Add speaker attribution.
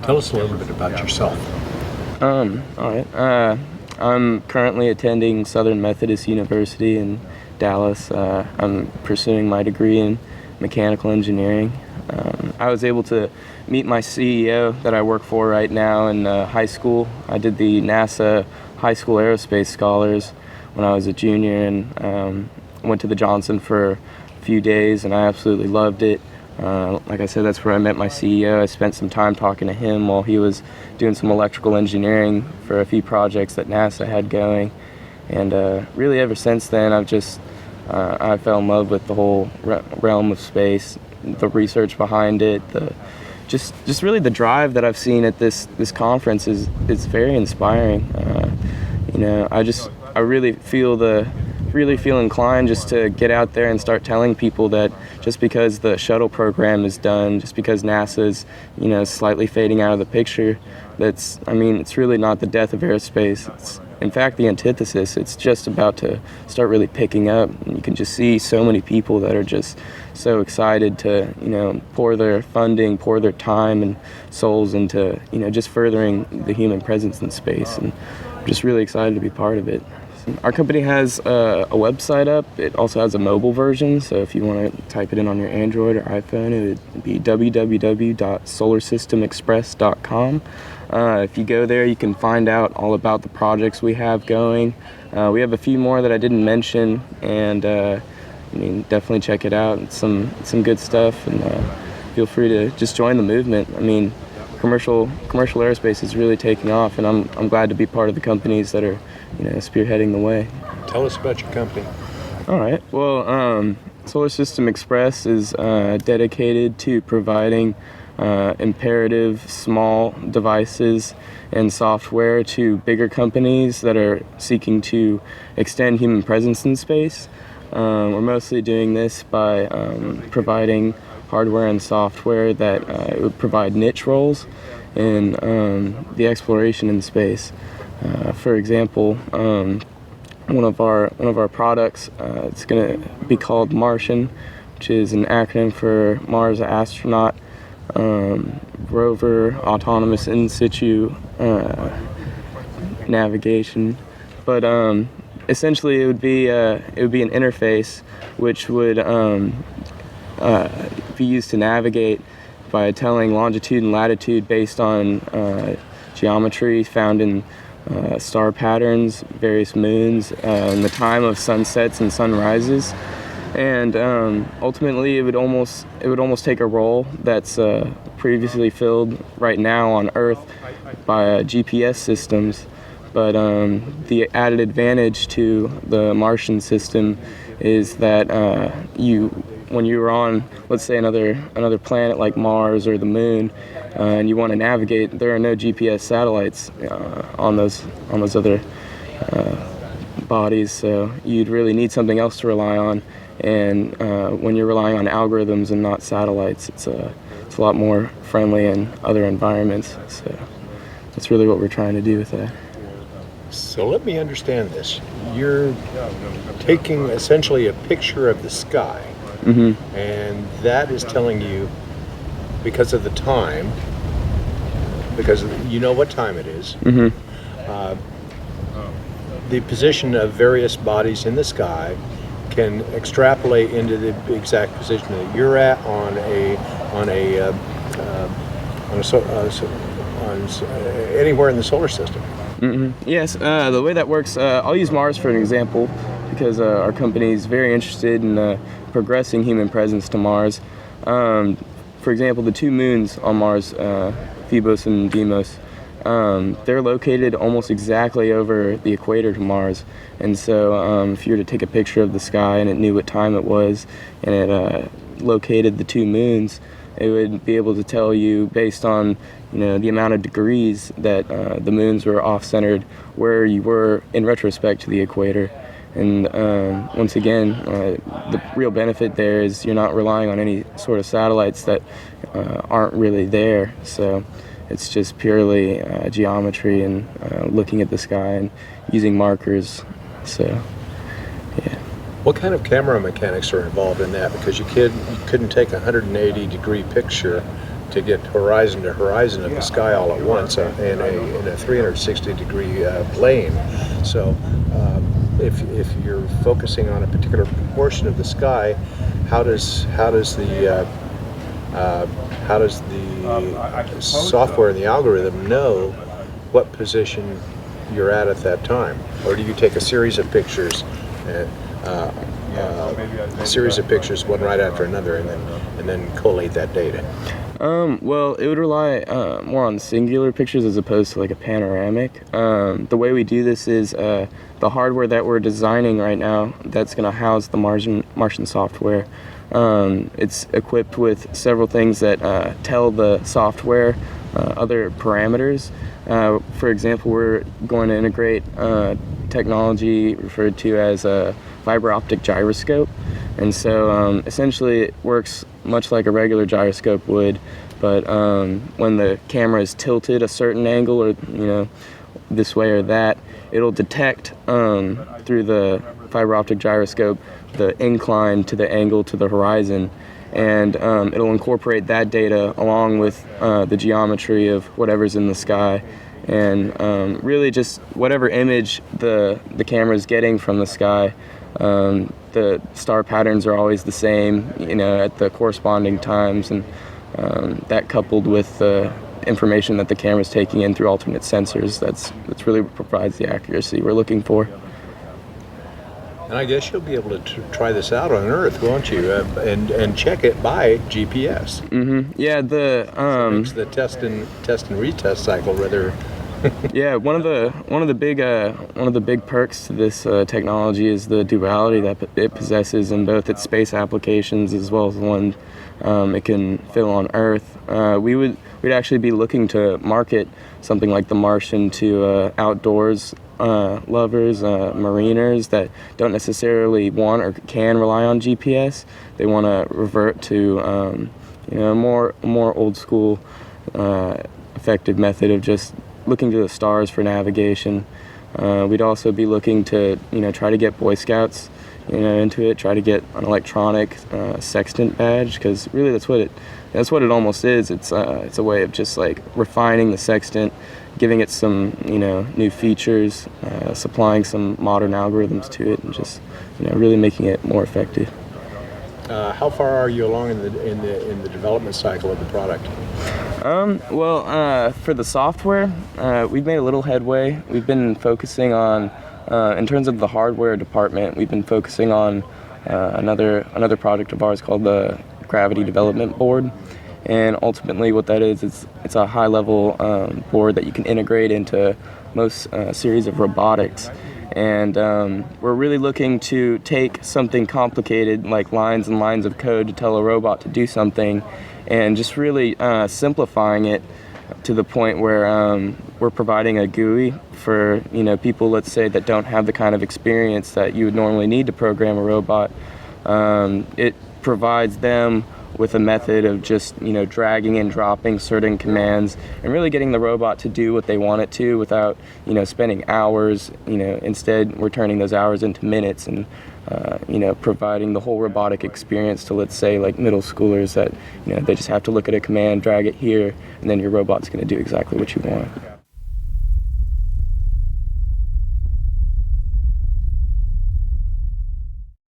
Speaker 1: Tell us a little bit about yourself.
Speaker 2: All right. I'm currently attending Southern Methodist University in Dallas. I'm pursuing my degree in mechanical engineering. I was able to meet my CEO that I work for right now in high school. I did the NASA High School Aerospace Scholars when I was a junior, and went to the Johnson for a few days, and I absolutely loved it. Like I said, that's where I met my CEO. I spent some time talking to him while he was doing some electrical engineering for a few projects that NASA had going. And really ever since then, I fell in love with the whole realm of space, the research behind it, just really the drive that I've seen at this conference is very inspiring. I really feel inclined just to get out there and start telling people that just because the shuttle program is done, just because NASA's, slightly fading out of the picture, it's really not the death of aerospace. It's, in fact, the antithesis. It's just about to start really picking up. And you can just see so many people that are just so excited to, pour their funding, pour their time and souls into, just furthering the human presence in space. And I'm just really excited to be part of it. Our company has a website up. It also has a mobile version, so if you want to type it in on your Android or iPhone, it would be www.solarsystemexpress.com. If you go there, you can find out all about the projects we have going. We have a few more that I didn't mention, and definitely check it out. It's some good stuff, and feel free to just join the movement. Commercial aerospace is really taking off, and I'm glad to be part of the companies that are spearheading the way.
Speaker 1: Tell us about your company.
Speaker 2: All right. Well, Solar System Express is dedicated to providing imperative small devices and software to bigger companies that are seeking to extend human presence in space. We're mostly doing this by providing hardware and software that would provide niche roles in the exploration in space. For example, one of our products, it's going to be called Martian, which is an acronym for Mars Astronaut Rover Autonomous In Situ Navigation. But essentially, it would be an interface which would be used to navigate by telling longitude and latitude based on geometry found in star patterns, various moons, and the time of sunsets and sunrises. And ultimately, it would almost take a role that's previously filled right now on Earth by GPS systems. But the added advantage to the Martian system is that when you're on, let's say, another planet like Mars or the Moon, and you want to navigate, there are no GPS satellites on those other bodies, so you'd really need something else to rely on. And when you're relying on algorithms and not satellites, it's a lot more friendly in other environments. So that's really what we're trying to do with that.
Speaker 1: So let me understand this. You're taking essentially a picture of the sky, and that is telling you, because of the time, because you know what time it is, the position of various bodies in the sky can extrapolate into the exact position that you're at anywhere in the solar system.
Speaker 2: Yes, the way that works, I'll use Mars for an example, because our company is very interested in progressing human presence to Mars. For example, the two moons on Mars, Phobos and Deimos, they're located almost exactly over the equator to Mars. And so if you were to take a picture of the sky and it knew what time it was, and it located the two moons, it would be able to tell you, based on the amount of degrees that the moons were off-centered, where you were in retrospect to the equator. And once again, the real benefit there is you're not relying on any sort of satellites that aren't really there. So it's just purely geometry and looking at the sky and using markers. So, yeah.
Speaker 1: What kind of camera mechanics are involved in that? Because you couldn't take a 180-degree picture to get horizon to horizon of the sky all at once in a 360-degree plane. So if you're focusing on a particular portion of the sky, how does the software and the algorithm know what position you're at that time? Or do you take a series of pictures, one right after another, and then collate that data?
Speaker 2: Well, it would rely more on singular pictures as opposed to like a panoramic. The way we do this is the hardware that we're designing right now that's going to house the Martian software. It's equipped with several things that tell the software other parameters. For example, we're going to integrate technology referred to as a fiber optic gyroscope. And so essentially it works much like a regular gyroscope would, but when the camera is tilted a certain angle, or this way or that, it'll detect through the fiber optic gyroscope the incline to the angle to the horizon, and it'll incorporate that data along with the geometry of whatever's in the sky, and really just whatever image the camera is getting from the sky. The star patterns are always the same, at the corresponding times, and that coupled with the information that the camera is taking in through alternate sensors, that's really what provides the accuracy we're looking for.
Speaker 1: And I guess you'll be able to try this out on Earth, won't you? And check it by GPS.
Speaker 2: Mm-hmm. Yeah.
Speaker 1: So it makes the test and retest cycle rather.
Speaker 2: Yeah, one of the big perks to this technology is the duality that it possesses in both its space applications as well as the one it can fill on Earth. We'd actually be looking to market something like the Martian to outdoors lovers, mariners that don't necessarily want or can rely on GPS. They want to revert to a more old school effective method of just looking to the stars for navigation. We'd also be looking to try to get Boy Scouts into it, try to get an electronic sextant badge, because really that's what it almost is. It's a way of just like refining the sextant, giving it some new features, supplying some modern algorithms to it, and just really making it more effective.
Speaker 1: How far are you along in the development cycle of the product?
Speaker 2: For the software, we've made a little headway. We've been focusing on, in terms of the hardware department, we've been focusing on another project of ours called the Gravity Development Board. And ultimately what that is, it's a high-level board that you can integrate into most series of robotics. And we're really looking to take something complicated like lines and lines of code to tell a robot to do something, and just really simplifying it to the point where we're providing a GUI for people, let's say, that don't have the kind of experience that you would normally need to program a robot. It provides them with a method of just dragging and dropping certain commands and really getting the robot to do what they want it to without spending hours. Instead we're turning those hours into minutes, and providing the whole robotic experience to, let's say, like middle schoolers that they just have to look at a command, drag it here, and then your robot's going to do exactly what you want.